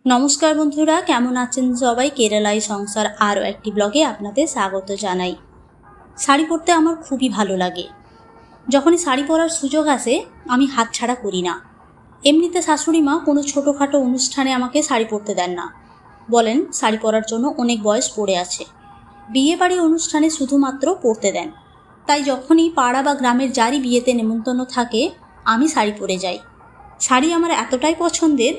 নমস্কার বন্ধুরা, কেমন আছেন সবাই? কেরালাই সংসার আরও একটি ব্লগে আপনাদের স্বাগত জানাই। শাড়ি পরতে আমার খুবই ভালো লাগে। যখনই শাড়ি পরার সুযোগ আসে আমি হাতছাড়া করি না। এমনিতে শাশুড়ি মা কোনো ছোটোখাটো অনুষ্ঠানে আমাকে শাড়ি পরতে দেন না, বলেন শাড়ি পরার জন্য অনেক বয়স পড়ে আছে। বিয়ে বাড়ি অনুষ্ঠানে শুধুমাত্র পরতে দেন। তাই যখনই পাড়া বা গ্রামের যারই বিয়েতে নেমন্তন্ন থাকে আমি শাড়ি পরে যাই। শাড়ি আমার এতটাই পছন্দের,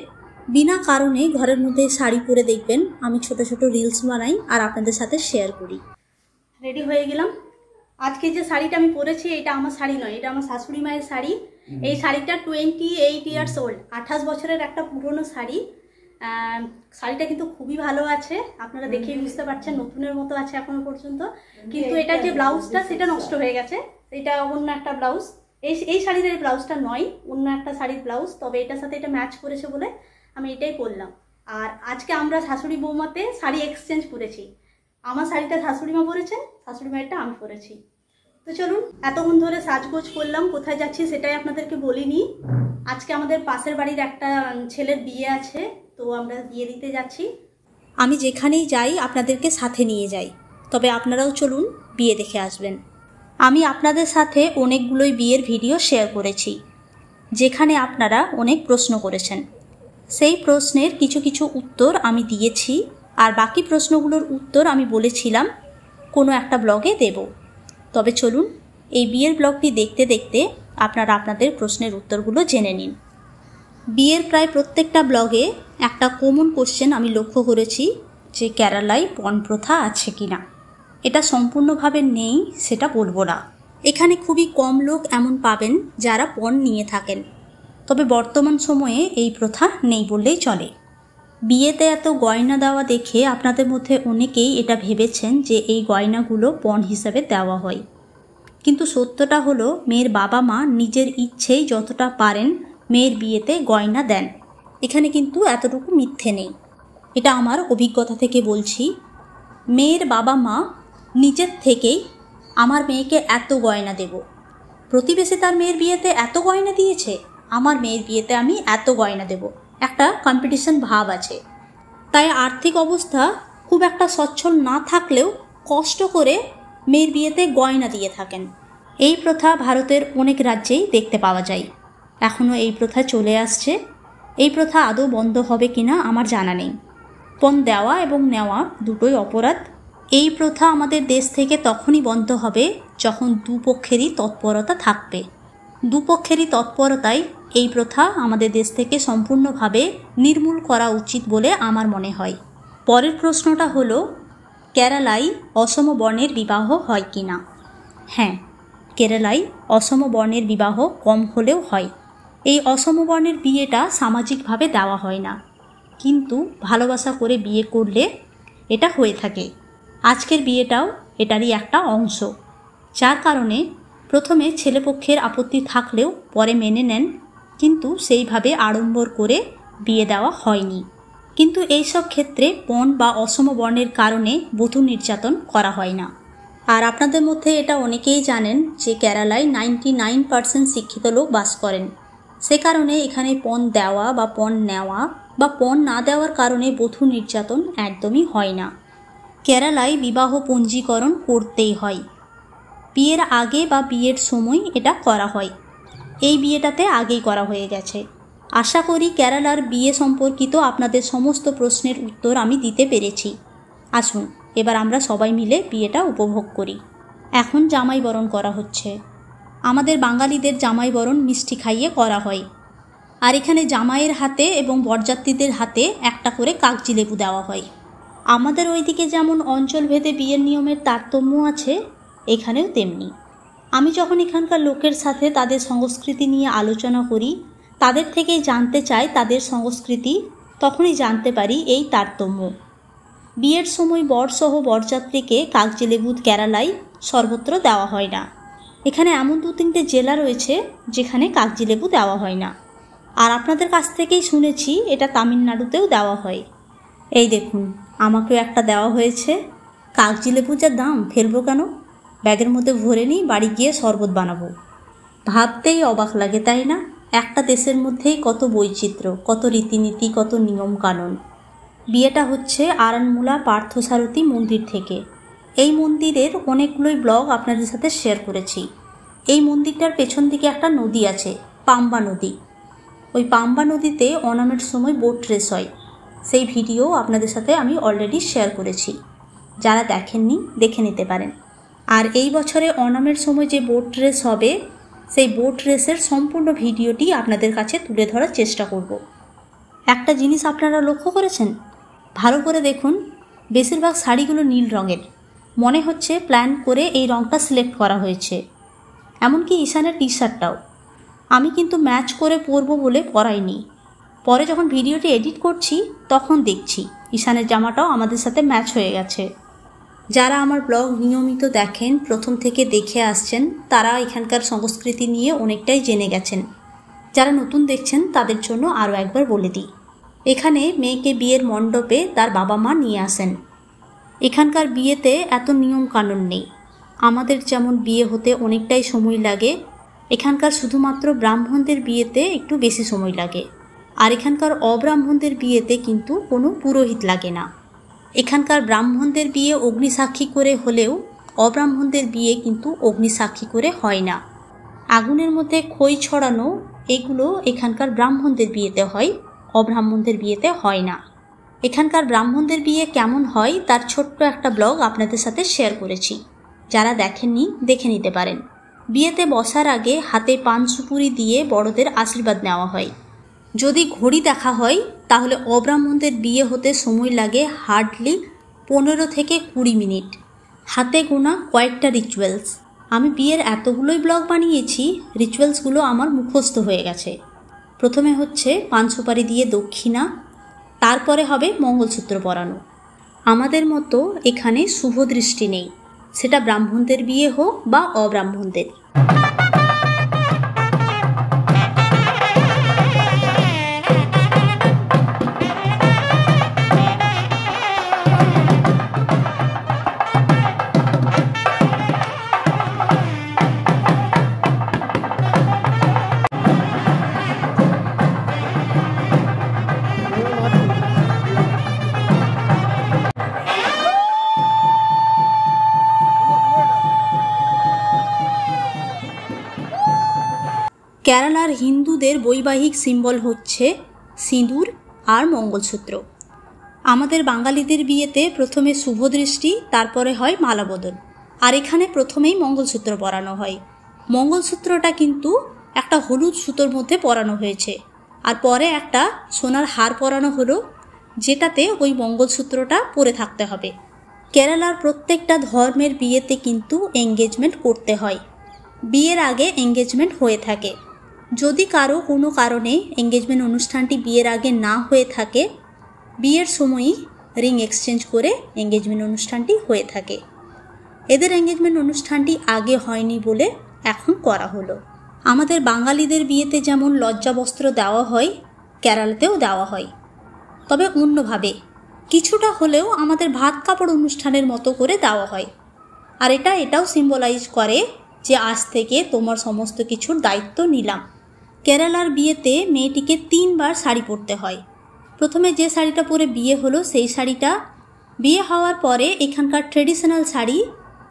বিনা কারণে ঘরের মধ্যে শাড়ি পরে দেখবেন আমি ছোট ছোট রিলস বানাই আর আপনাদের সাথে শেয়ার করি। রেডি হয়ে গেলাম। আজকে যে শাড়িটা আমি পরেছি এটা আমার শাড়ি নয়, এটা আমার শাশুড়ি মায়ের শাড়ি। এই শাড়িটা 28 ইয়ার্স ওল্ড, 28 বছরের একটা পুরনো শাড়ি। শাড়িটা কিন্তু খুবই ভালো আছে, আপনারা দেখেই বুঝতে পারছেন, নতুনের মতো আছে এখনো পর্যন্ত। কিন্তু এটা যে ব্লাউজটা সেটা নষ্ট হয়ে গেছে, এটা অন্য একটা ব্লাউজ। এই শাড়ির এই ব্লাউজটা নয়, অন্য একটা শাড়ির ব্লাউজ, তবে এটার সাথে এটা ম্যাচ করেছে বলে আমি এটাই করলাম। আর আজকে আমরা শাশুড়ি বৌমাতে শাড়ি এক্সচেঞ্জ করেছি। আমার শাড়িটা শাশুড়ি মা পরেছেন, শাশুড়ি মায়েরটা আমি পরেছি। তো চলুন, এতক্ষণ ধরে সাজগোজ করলাম, কোথায় যাচ্ছি সেটাই আপনাদেরকে বলিনি। আজকে আমাদের পাশের বাড়ির একটা ছেলের বিয়ে আছে, তো আমরা বিয়ে দিতে যাচ্ছি। আমি যেখানেই যাই আপনাদেরকে সাথে নিয়ে যাই, তবে আপনারাও চলুন বিয়ে দেখে আসবেন। আমি আপনাদের সাথে অনেকগুলোই বিয়ের ভিডিও শেয়ার করেছি, যেখানে আপনারা অনেক প্রশ্ন করেছেন। সেই প্রশ্নের কিছু কিছু উত্তর আমি দিয়েছি, আর বাকি প্রশ্নগুলোর উত্তর আমি বলেছিলাম কোনো একটা ব্লগে দেব। তবে চলুন এই বিয়ের ব্লগটি দেখতে দেখতে আপনারা আপনাদের প্রশ্নের উত্তরগুলো জেনে নিন। বিয়ের প্রায় প্রত্যেকটা ব্লগে একটা কমন কোশ্চেন আমি লক্ষ্য করেছি, যে কেরালায় পণ প্রথা আছে কি না। এটা সম্পূর্ণভাবে নেই সেটা বলবো না, এখানে খুবই কম লোক এমন পাবেন যারা পণ নিয়ে থাকেন। তবে বর্তমান সময়ে এই প্রথা নেই বললেই চলে। বিয়েতে এত গয়না দেওয়া দেখে আপনাদের মধ্যে অনেকেই এটা ভেবেছেন যে এই গয়নাগুলো পণ হিসাবে দেওয়া হয়, কিন্তু সত্যটা হলো মেয়ের বাবা মা নিজের ইচ্ছেই যতটা পারেন মেয়ের বিয়েতে গয়না দেন। এখানে কিন্তু এতটুকু মিথ্যে নেই, এটা আমার অভিজ্ঞতা থেকে বলছি। মেয়ের বাবা মা নিজের থেকেই আমার মেয়েকে এত গয়না দেব, প্রতিবেশী তার মেয়ের বিয়েতে এত গয়না দিয়েছে, আমার মেয়ের বিয়েতে আমি এত গয়না দেব, একটা কম্পিটিশন ভাব আছে। তাই আর্থিক অবস্থা খুব একটা সচ্ছল না থাকলেও কষ্ট করে মেয়ের বিয়েতে গয়না দিয়ে থাকেন। এই প্রথা ভারতের অনেক রাজ্যেই দেখতে পাওয়া যায়, এখনও এই প্রথা চলে আসছে। এই প্রথা আদৌ বন্ধ হবে কিনা আমার জানা নেই। পণ দেওয়া এবং নেওয়া দুটোই অপরাধ। এই প্রথা আমাদের দেশ থেকে তখনই বন্ধ হবে যখন দুপক্ষেরই তৎপরতা থাকবে। দুপক্ষেরই তৎপরতায় এই প্রথা আমাদের দেশ থেকে সম্পূর্ণভাবে নির্মূল করা উচিত বলে আমার মনে হয়। পরের প্রশ্নটা হলো, কেরালায় অসম বর্ণের বিবাহ হয় কি না? হ্যাঁ, কেরালায় অসম বর্ণের বিবাহ কম হলেও হয়। এই অসম বর্ণের বিয়েটা সামাজিকভাবে দেওয়া হয় না, কিন্তু ভালোবাসা করে বিয়ে করলে এটা হয়ে থাকে। আজকের বিয়েটাও এটারই একটা অংশ, যার কারণে প্রথমে ছেলেপক্ষের আপত্তি থাকলেও পরে মেনে নেন, কিন্তু সেইভাবে আড়ম্বর করে বিয়ে দেওয়া হয়নি। কিন্তু এইসব ক্ষেত্রে পণ বা অসম বর্ণের কারণে বধূ নির্যাতন করা হয় না। আর আপনাদের মধ্যে এটা অনেকেই জানেন যে কেরালায় 99% শিক্ষিত লোক বাস করেন। সে কারণে এখানে পণ দেওয়া বা পণ নেওয়া বা পণ না দেওয়ার কারণে বধূ নির্যাতন একদমই হয় না। কেরালায় বিবাহ পঞ্জীকরণ করতেই হয়। বিয়ের আগে বা বিয়ের সময় এটা করা হয়। এই বিয়েটাতে আগেই করা হয়ে গেছে। আশা করি কেরালার বিয়ে সম্পর্কিত আপনাদের সমস্ত প্রশ্নের উত্তর আমি দিতে পেরেছি। আসুন এবার আমরা সবাই মিলে বিয়েটা উপভোগ করি। এখন জামাই বরণ করা হচ্ছে। আমাদের বাঙালিদের জামাই বরণ মিষ্টি খাইয়ে করা হয়, আর এখানে জামাইয়ের হাতে এবং বরযাত্রীদের হাতে একটা করে কাগজি লেবু দেওয়া হয়। আমাদের ওইদিকে যেমন অঞ্চলভেদে বিয়ের নিয়মের তারতম্য আছে, এখানেও তেমনি। আমি যখন এখানকার লোকের সাথে তাদের সংস্কৃতি নিয়ে আলোচনা করি, তাদের থেকেই জানতে চাই তাদের সংস্কৃতি, তখনই জানতে পারি এই তারতম্য। বিয়ের সময় বরসহ বরযাত্রীকে কাগজি লেবু কেরালায় সর্বত্র দেওয়া হয় না। এখানে এমন 2-3টে জেলা রয়েছে যেখানে কাগজি লেবু দেওয়া হয় না। আর আপনাদের কাছ থেকেই শুনেছি এটা তামিলনাড়ুতেও দেওয়া হয়। এই দেখুন, আমাকেও একটা দেওয়া হয়েছে। কাগজি লেবু যা দাম, ফেলবো কেন? ব্যাগের মধ্যে ভরে নিই, বাড়ি গিয়ে শরবত বানাবো। ভাবতেই অবাক লাগে, তাই না? একটা দেশের মধ্যেই কত বৈচিত্র্য, কত রীতিনীতি, কত নিয়ম কানুন। বিয়েটা হচ্ছে আরানমুলা পার্থসারথী মন্দির থেকে। এই মন্দিরের অনেকগুলোই ব্লগ আপনাদের সাথে শেয়ার করেছি। এই মন্দিরটার পেছন দিকে একটা নদী আছে, পাম্বা নদী। ওই পাম্বা নদীতে ওনামের সময় বোট রেস হয়, সেই ভিডিও আপনাদের সাথে আমি অলরেডি শেয়ার করেছি। যারা দেখেননি দেখে নিতে পারেন। আর এই বছরে ওনামের সময় যে বোট রেস হবে, সেই বোট রেসের সম্পূর্ণ ভিডিওটি আপনাদের কাছে তুলে ধরার চেষ্টা করব। একটা জিনিস আপনারা লক্ষ্য করেছেন? ভালো করে দেখুন, বেশিরভাগ শাড়িগুলো নীল রঙের। মনে হচ্ছে প্ল্যান করে এই রঙটা সিলেক্ট করা হয়েছে। এমনকি ঈশানের টি শার্টটাও আমি কিন্তু ম্যাচ করে পরবো বলে পরাইনি। পরে যখন ভিডিওটি এডিট করছি তখন দেখছি ঈশানের জামাটাও আমাদের সাথে ম্যাচ হয়ে গেছে। যারা আমার ব্লগ নিয়মিত দেখেন, প্রথম থেকে দেখে আসছেন, তারা এখানকার সংস্কৃতি নিয়ে অনেকটাই জেনে গেছেন। যারা নতুন দেখছেন তাদের জন্য আরও একবার বলে দিই, এখানে মেয়েকে বিয়ের মণ্ডপে তার বাবা মা নিয়ে আসেন। এখানকার বিয়েতে এত নিয়ম কানুন নেই। আমাদের যেমন বিয়ে হতে অনেকটাই সময় লাগে, এখানকার শুধুমাত্র ব্রাহ্মণদের বিয়েতে একটু বেশি সময় লাগে। আর এখানকার অব্রাহ্মণদের বিয়েতে কিন্তু কোনো পুরোহিত লাগে না। এখানকার ব্রাহ্মণদের বিয়ে অগ্নিসাক্ষী করে হলেও অব্রাহ্মণদের বিয়ে কিন্তু অগ্নিসাক্ষী করে হয় না। আগুনের মধ্যে খই ছড়ানো এগুলো এখানকার ব্রাহ্মণদের বিয়েতে হয়, অব্রাহ্মণদের বিয়েতে হয় না। এখানকার ব্রাহ্মণদের বিয়ে কেমন হয় তার ছোট্ট একটা ব্লগ আপনাদের সাথে শেয়ার করেছি। যারা দেখেননি দেখে নিতে পারেন। বিয়েতে বসার আগে হাতে পান সুপুরি দিয়ে বড়দের আশীর্বাদ নেওয়া হয়। যদি ঘড়ি দেখা হয় তাহলে অব্রাহ্মণদের বিয়ে হতে সময় লাগে হার্ডলি 15 থেকে 20 মিনিট। হাতে গোনা কয়েকটা রিচুয়ালস। আমি বিয়ের এতগুলোই ব্লগ বানিয়েছি, রিচুয়ালসগুলো আমার মুখস্থ হয়ে গেছে। প্রথমে হচ্ছে পান সুপারি দিয়ে দক্ষিণা, তারপরে হবে মঙ্গলসূত্র পরানো। আমাদের মতো এখানে শুভ দৃষ্টি নেই, সেটা ব্রাহ্মণদের বিয়ে হোক বা অব্রাহ্মণদের। কেরালার হিন্দুদের বৈবাহিক সিম্বল হচ্ছে সিঁদুর আর মঙ্গলসূত্র। আমাদের বাঙালিদের বিয়েতে প্রথমে শুভদৃষ্টি, তারপরে হয় মালাবদল। আর এখানে প্রথমেই মঙ্গলসূত্র পরানো হয়। মঙ্গলসূত্রটা কিন্তু একটা হলুদ সুতোর মধ্যে পরানো হয়েছে, আর পরে একটা সোনার হার পরানো হলো, যেটাতে ওই মঙ্গলসূত্রটা পরে থাকতে হবে। কেরালার প্রত্যেকটা ধর্মের বিয়েতে কিন্তু এঙ্গেজমেন্ট করতে হয়। বিয়ের আগে এঙ্গেজমেন্ট হয়ে থাকে। যদি কারো কোনো কারণে এঙ্গেজমেন্ট অনুষ্ঠানটি বিয়ের আগে না হয়ে থাকে, বিয়ের সময়ই রিং এক্সচেঞ্জ করে এঙ্গেজমেন্ট অনুষ্ঠানটি হয়ে থাকে। এদের এঙ্গেজমেন্ট অনুষ্ঠানটি আগে হয়নি বলে এখন করা হলো। আমাদের বাঙালিদের বিয়েতে যেমন লজ্জাবস্ত্র দেওয়া হয়, কেরালাতেও দেওয়া হয়, তবে অন্যভাবে। কিছুটা হলেও আমাদের ভাত কাপড় অনুষ্ঠানের মতো করে দেওয়া হয়। আর এটাও সিম্বলাইজ করে যে আজ থেকে তোমার সমস্ত কিছুর দায়িত্ব নিলাম। কেরালার বিয়েতে মেয়েটিকে 3 বার শাড়ি পরতে হয়। প্রথমে যে শাড়িটা পরে বিয়ে হলো সেই শাড়িটা, বিয়ে হওয়ার পরে এখানকার ট্রেডিশনাল শাড়ি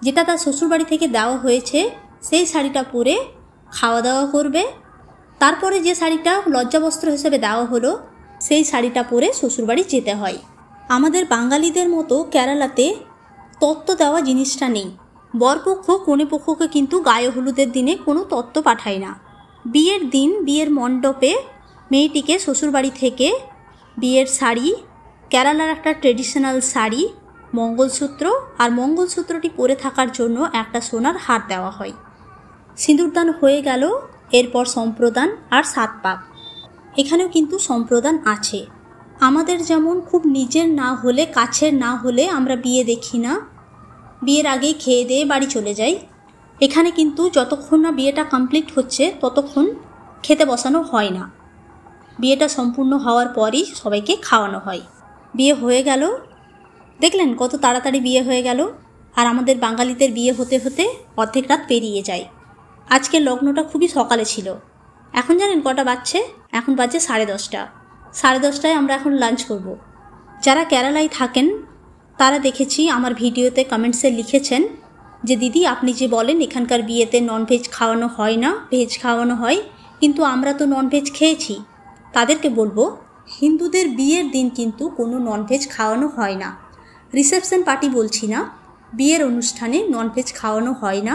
যেটা তার শ্বশুরবাড়ি থেকে দেওয়া হয়েছে সেই শাড়িটা পরে খাওয়া দাওয়া করবে। তারপরে যে শাড়িটা লজ্জাবস্ত্র হিসেবে দেওয়া হলো সেই শাড়িটা পরে শ্বশুরবাড়ি যেতে হয়। আমাদের বাঙালিদের মতো কেরালাতে তত্ত্ব দেওয়া জিনিসটা নেই। বরপক্ষ কনেপক্ষকে কিন্তু গায়ে হলুদের দিনে কোনো তত্ত্ব পাঠায় না। বিয়ের দিন বিয়ের মণ্ডপে মেয়েটিকে শ্বশুরবাড়ি থেকে বিয়ের শাড়ি, কেরালার একটা ট্রেডিশনাল শাড়ি, মঙ্গলসূত্র, আর মঙ্গলসূত্রটি পরে থাকার জন্য একটা সোনার হার দেওয়া হয়। সিঁদুরদান হয়ে গেল, এরপর সম্প্রদান আর 7 পাক। এখানেও কিন্তু সম্প্রদান আছে। আমাদের যেমন খুব নিজের না হলে, কাছের না হলে আমরা বিয়ে দেখি না, বিয়ের আগেই খেয়ে দিয়ে বাড়ি চলে যাই। এখানে কিন্তু যতক্ষণ না বিয়েটা কমপ্লিট হচ্ছে ততক্ষণ খেতে বসানো হয় না। বিয়েটা সম্পূর্ণ হওয়ার পরই সবাইকে খাওয়ানো হয়। বিয়ে হয়ে গেল, দেখলেন কত তাড়াতাড়ি বিয়ে হয়ে গেল। আর আমাদের বাঙালিদের বিয়ে হতে হতে অর্ধেক রাত পেরিয়ে যায়। আজকের লগ্নটা খুবই সকালে ছিল। এখন জানেন কটা বাজছে? এখন বাজছে 10:30। 10:30টায় আমরা এখন লাঞ্চ করব। যারা কেরালায় থাকেন তারা দেখেছি আমার ভিডিওতে কমেন্টসে লিখেছেন যে দিদি আপনি যে বলেন এখানকার বিয়েতে ননভেজ খাওয়ানো হয় না, ভেজ খাওয়ানো হয়, কিন্তু আমরা তো ননভেজ খেয়েছি। তাদেরকে বলবো হিন্দুদের বিয়ের দিন কিন্তু কোনো ননভেজ খাওয়ানো হয় না। রিসেপশন পার্টি বলছি না, বিয়ের অনুষ্ঠানে ননভেজ খাওয়ানো হয় না।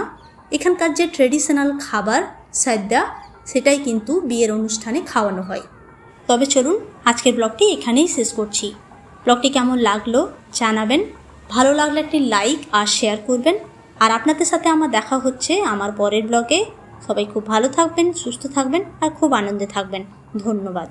এখানকার যে ট্রেডিশনাল খাবার সাদ্যা সেটাই কিন্তু বিয়ের অনুষ্ঠানে খাওয়ানো হয়। তবে চলুন আজকের ব্লগটি এখানেই শেষ করছি। ব্লগটি কেমন লাগলো জানাবেন, ভালো লাগলে একটি লাইক আর শেয়ার করবেন। আর আপনাদের সাথে আমার দেখা হচ্ছে আমার পরের ব্লগে। সবাই খুব ভালো থাকবেন, সুস্থ থাকবেন আর খুব আনন্দে থাকবেন। ধন্যবাদ।